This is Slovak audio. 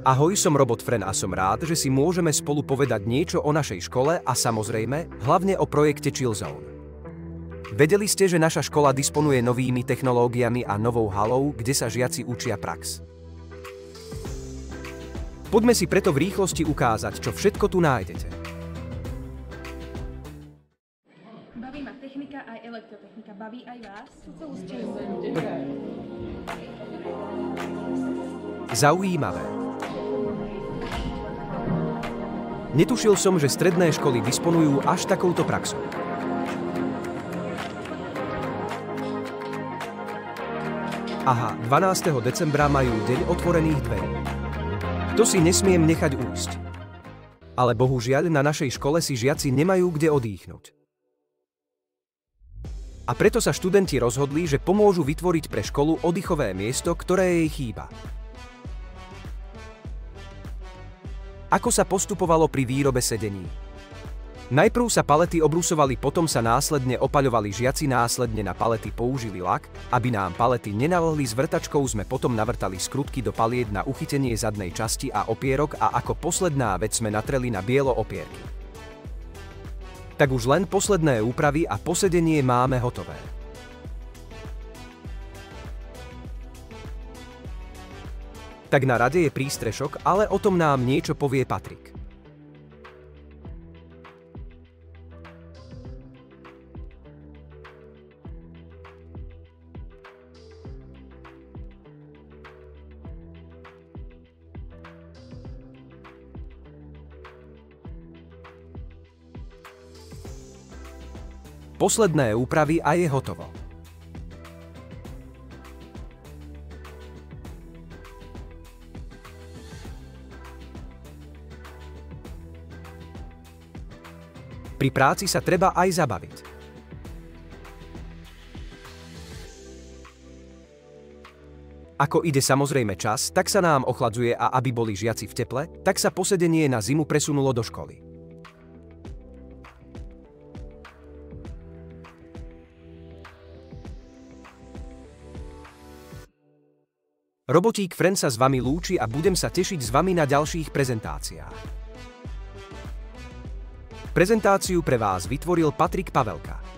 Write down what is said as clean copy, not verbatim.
Ahoj, som Robot Fren a som rád, že si môžeme spolu povedať niečo o našej škole a samozrejme, hlavne o projekte Chillzone. Vedeli ste, že naša škola disponuje novými technológiami a novou halou, kde sa žiaci učia prax? Poďme si preto v rýchlosti ukázať, čo všetko tu nájdete. Baví ma technika aj elektrotechnika. Baví aj vás? Zaujímavé. Netušil som, že stredné školy disponujú až takouto praxou. Aha, 12. decembra majú deň otvorených dverí. To si nesmiem nechať újsť. Ale bohužiaľ na našej škole si žiaci nemajú kde odýchnuť. A preto sa študenti rozhodli, že pomôžu vytvoriť pre školu oddychové miesto, ktoré jej chýba. Ako sa postupovalo pri výrobe sedení? Najprv sa palety obrusovali, potom sa následne opaľovali, žiaci následne na palety použili lak. Aby nám palety nenavlhli, s vrtačkou sme potom navrtali skrutky do paliet na uchytenie zadnej časti a opierok a ako posledná vec sme natreli na bielo opierky. Tak už len posledné úpravy a posedenie máme hotové. Tak na rade je prístrešok, ale o tom nám niečo povie Patrik. Posledné úpravy a je hotovo. Pri práci sa treba aj zabaviť. Ako ide samozrejme čas, tak sa nám ochladzuje a aby boli žiaci v teple, tak sa posedenie na zimu presunulo do školy. Robotík Fren sa s vami lúči a budem sa tešiť s vami na ďalších prezentáciách. Prezentáciu pre vás vytvoril Patrik Pavelka.